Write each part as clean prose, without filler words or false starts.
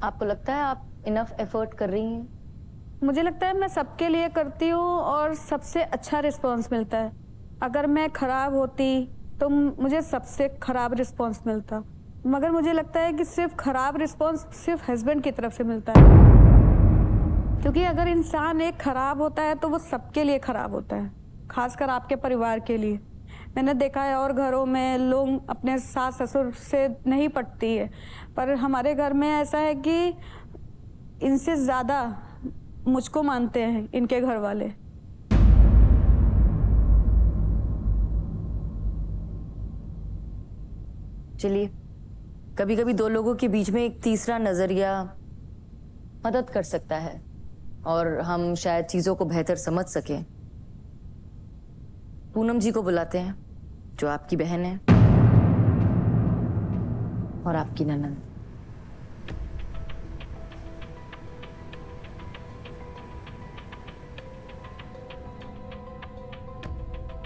आपको लगता है आप इनफ एफर्ट कर रही हैं? मुझे लगता है मैं सबके लिए करती हूँ और सबसे अच्छा रिस्पॉन्स मिलता है। अगर मैं खराब होती तो मुझे सबसे खराब रिस्पॉन्स मिलता, मगर मुझे लगता है कि सिर्फ खराब रिस्पॉन्स सिर्फ हस्बैंड की तरफ से मिलता है, क्योंकि अगर इंसान एक खराब होता है तो वो सबके लिए खराब होता है, खासकर आपके परिवार के लिए। मैंने देखा है और घरों में लोग अपने सास ससुर से नहीं पटती है, पर हमारे घर में ऐसा है कि इनसे ज़्यादा मुझको मानते हैं इनके घर वाले। चलिए, कभी-कभी दो लोगों के बीच में एक तीसरा नजरिया मदद कर सकता है और हम शायद चीजों को बेहतर समझ सकें। पूनम जी को बुलाते हैं, जो आपकी बहन है और आपकी ननद।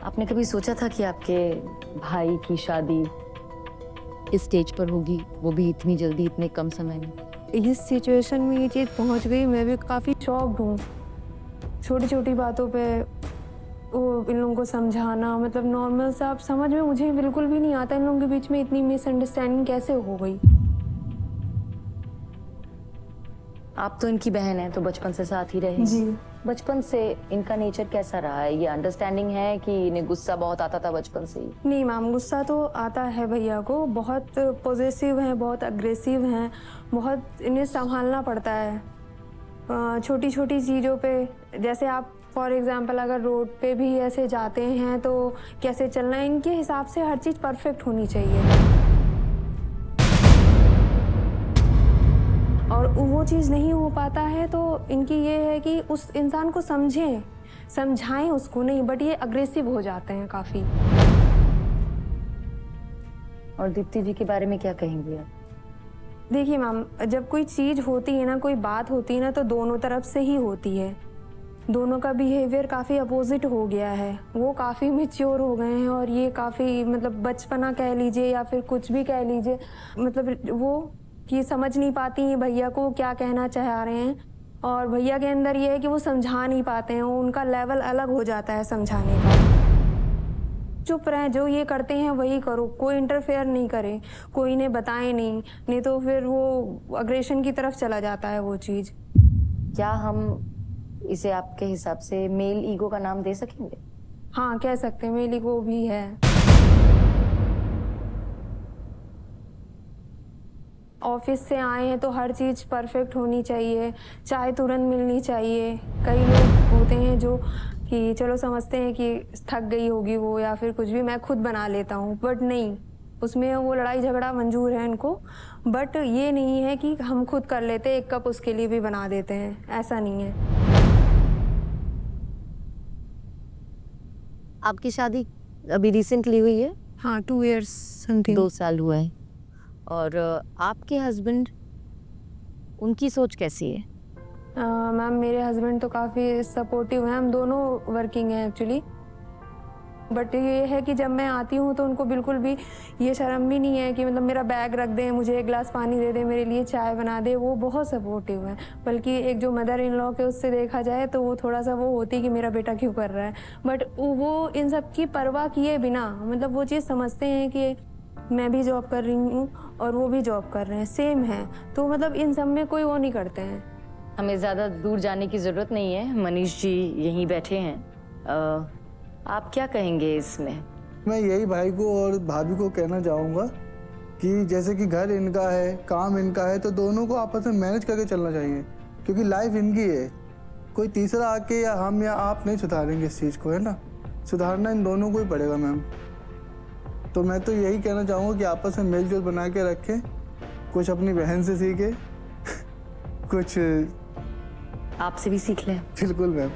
आपने कभी सोचा था कि आपके भाई की शादी इस स्टेज पर होगी, वो भी इतनी जल्दी, इतने कम समय में? इस सिचुएशन में ये चीज़ पहुंच गई, मैं भी काफ़ी शॉक्ड हूँ। छोटी छोटी बातों पे वो इन लोगों को समझाना, मतलब नॉर्मल सा आप समझ में मुझे बिल्कुल भी नहीं आता इन लोगों के बीच में इतनी मिसअंडरस्टैंडिंग कैसे हो गई। आप तो इनकी बहन है, तो बचपन से साथ ही रहे। जी। बचपन से इनका नेचर कैसा रहा है? ये अंडरस्टैंडिंग है कि इन्हें गुस्सा बहुत आता था बचपन से ही? नहीं मैम, गुस्सा तो आता है भैया को, बहुत पॉजेसिव हैं, बहुत अग्रेसिव हैं, बहुत इन्हें संभालना पड़ता है छोटी छोटी चीज़ों पे। जैसे आप फॉर एग्जांपल अगर रोड पे भी ऐसे जाते हैं तो कैसे चलना है, इनके हिसाब से हर चीज़ परफेक्ट होनी चाहिए, और वो चीज़ नहीं हो पाता है तो इनकी ये है कि उस इंसान को समझें, समझाएं उसको नहीं, बट ये अग्रेसिव हो जाते हैं काफ़ी। और दीप्ति जी के बारे में क्या कहेंगी आप? देखिए मैम, जब कोई चीज़ होती है ना, कोई बात होती है ना, तो दोनों तरफ से ही होती है। दोनों का बिहेवियर काफ़ी अपोजिट हो गया है, वो काफ़ी मैच्योर हो गए हैं और ये काफ़ी मतलब बचपना कह लीजिए या फिर कुछ भी कह लीजिए, मतलब वो कि समझ नहीं पाती हैं भैया को क्या कहना चाह रहे हैं, और भैया के अंदर ये है कि वो समझा नहीं पाते हैं, उनका लेवल अलग हो जाता है समझाने का। चुप रहें, जो ये करते हैं वही करो, कोई इंटरफेयर नहीं करे, कोई इन्हें बताए नहीं, नहीं तो फिर वो अग्रेशन की तरफ चला जाता है वो चीज़। क्या हम इसे आपके हिसाब से मेल ईगो का नाम दे सकेंगे? हाँ, कह सकते हैं, मेरी को भी है। ऑफिस से आए हैं तो हर चीज़ परफेक्ट होनी चाहिए, चाय तुरंत मिलनी चाहिए। कई लोग होते हैं जो कि चलो समझते हैं कि थक गई होगी वो या फिर कुछ भी, मैं खुद बना लेता हूँ, बट नहीं, उसमें वो लड़ाई झगड़ा मंजूर है इनको, बट ये नहीं है कि हम खुद कर लेते, एक कप उसके लिए भी बना देते हैं, ऐसा नहीं है। आपकी शादी अभी रिसेंटली हुई है? हाँ, 2 इयर्स समथिंग। 2 साल हुए हैं। और आपके हस्बैंड, उनकी सोच कैसी है? मैम, मेरे हस्बैंड तो काफ़ी सपोर्टिव हैं, हम दोनों वर्किंग हैं एक्चुअली, बट ये है कि जब मैं आती हूँ तो उनको बिल्कुल भी ये शर्म भी नहीं है कि मतलब मेरा बैग रख दें, मुझे एक गिलास पानी दे दें, मेरे लिए चाय बना दे, वो बहुत सपोर्टिव है। बल्कि एक जो मदर इन लॉ के उससे देखा जाए तो वो थोड़ा सा वो होती कि मेरा बेटा क्यों कर रहा है, बट वो इन सब की परवाह किए बिना, मतलब वो चीज़ समझते हैं कि मैं भी जॉब कर रही हूँ और वो भी जॉब कर रहे हैं, सेम है, तो मतलब इन सब में कोई वो नहीं करते हैं। हमें ज़्यादा दूर जाने की ज़रूरत नहीं है, मनीष जी यहीं बैठे हैं। आप क्या कहेंगे इसमें? मैं यही भाई को और भाभी को कहना चाहूँगा कि जैसे कि घर इनका है, काम इनका है, तो दोनों को आपस में मैनेज करके चलना चाहिए, क्योंकि लाइफ इनकी है। कोई तीसरा आके या हम या आप नहीं सुधारेंगे इस चीज़ को, है ना, सुधारना इन दोनों को ही पड़ेगा मैम। तो मैं तो यही कहना चाहूँगा कि आपस में मेलजोल बना के रखें, कुछ अपनी बहन से सीखे कुछ आपसे भी सीख लें। बिल्कुल मैम।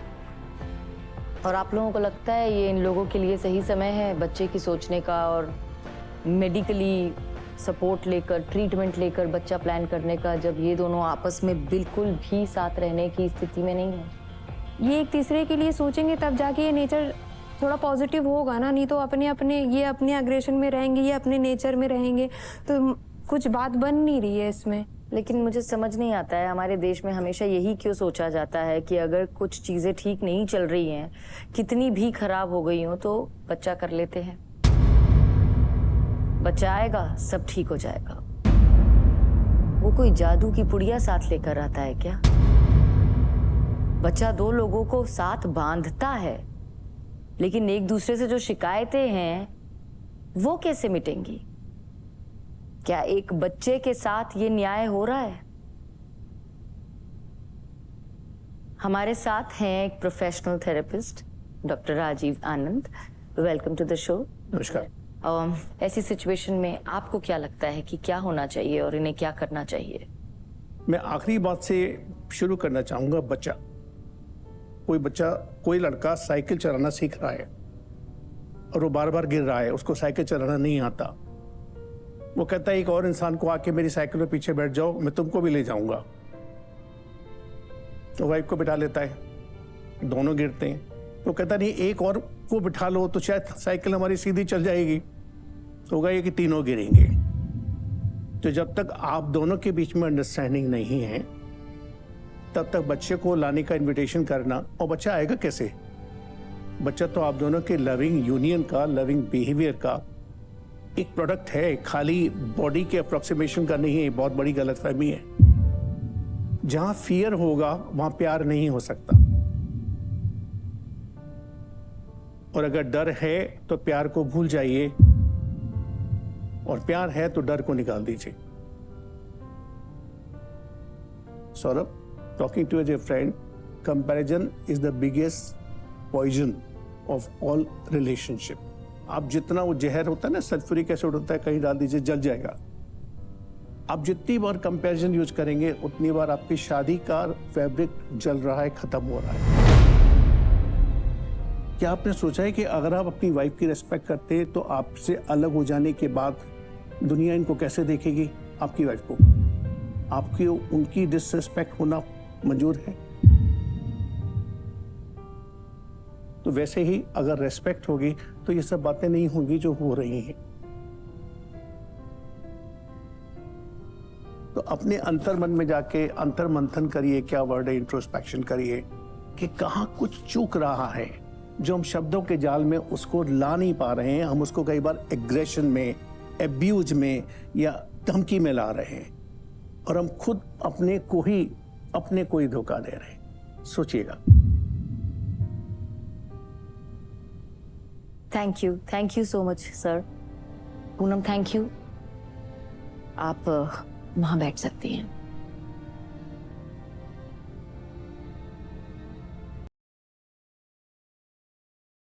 और आप लोगों को लगता है ये इन लोगों के लिए सही समय है बच्चे की सोचने का और मेडिकली सपोर्ट लेकर, ट्रीटमेंट लेकर बच्चा प्लान करने का, जब ये दोनों आपस में बिल्कुल भी साथ रहने की स्थिति में नहीं है? ये एक तीसरे के लिए सोचेंगे तब जाके ये नेचर थोड़ा पॉजिटिव होगा ना, नहीं तो अपने अपने ये अपने अग्रेशन में रहेंगे, ये अपने नेचर में रहेंगे, तो कुछ बात बन नहीं रही है इसमें। लेकिन मुझे समझ नहीं आता है, हमारे देश में हमेशा यही क्यों सोचा जाता है कि अगर कुछ चीजें ठीक नहीं चल रही हैं, कितनी भी खराब हो गई हो, तो बच्चा कर लेते हैं। बच्चा आएगा, सब ठीक हो जाएगा। वो कोई जादू की पुड़िया साथ लेकर आता है क्या? बच्चा दो लोगों को साथ बांधता है, लेकिन एक दूसरे से जो शिकायतें हैं वो कैसे मिटेंगी? क्या एक बच्चे के साथ ये न्याय हो रहा है? हमारे साथ हैं एक professional therapist, doctor Rajiv Anand. Welcome to the show. नमस्कार। ऐसी सिचुएशन में आपको क्या लगता है कि क्या होना चाहिए और इन्हें क्या करना चाहिए? मैं आखिरी बात से शुरू करना चाहूंगा। बच्चा, कोई लड़का साइकिल चलाना सीख रहा है और वो बार बार गिर रहा है, उसको साइकिल चलाना नहीं आता। वो कहता है एक और इंसान को आके मेरी साइकिल पे पीछे बैठ जाओ, मैं तुमको भी ले जाऊंगा। तो वाइफ को बिठा लेता है, दोनों गिरते हैं। तो कहता नहीं एक और को बिठा लो तो शायद साइकिल हमारी सीधी चल जाएगी। तो होगा ये कि तीनों गिरेंगे। तो जब तक आप दोनों के बीच में अंडरस्टैंडिंग नहीं है, तब तक बच्चे को लाने का इनविटेशन करना, और बच्चा आएगा कैसे? बच्चा तो आप दोनों के लविंग यूनियन का, लविंग बिहेवियर का एक प्रोडक्ट है, खाली बॉडी के अप्रोक्सीमेशन का नहीं है। बहुत बड़ी गलतफहमी है। जहां फियर होगा वहां प्यार नहीं हो सकता, और अगर डर है तो प्यार को भूल जाइए, और प्यार है तो डर को निकाल दीजिए। Saurabh, talking to as a friend, comparison is the biggest poison of all relationship. आप जितना, वो जहर होता है ना, सल्फ्यूरिक एसिड होता है, कहीं डाल दीजिए जल जाएगा। आप जितनी बार कंपैरिजन यूज करेंगे उतनी बार आपकी शादी का फैब्रिक जल रहा है, खत्म हो रहा है। क्या आपने सोचा है कि अगर आप अपनी वाइफ की रिस्पेक्ट करते हैं तो आपसे अलग हो जाने के बाद दुनिया इनको कैसे देखेगी? आपकी वाइफ को आपकी उनकी डिसरिस्पेक्ट होना मंजूर है? तो वैसे ही अगर रेस्पेक्ट होगी तो ये सब बातें नहीं होंगी जो हो रही हैं। तो अपने अंतर मन में जाके अंतर मंथन करिए, क्या वर्ड है, इंट्रोस्पेक्शन करिए कि कहां कुछ चूक रहा है जो हम शब्दों के जाल में उसको ला नहीं पा रहे हैं। हम उसको कई बार एग्रेशन में, एब्यूज में या धमकी में ला रहे हैं, और हम खुद अपने को ही धोखा दे रहे हैं। सोचिएगा। Thank you so much sir. Poonam, thank you. आप वहां बैठ सकती हैं।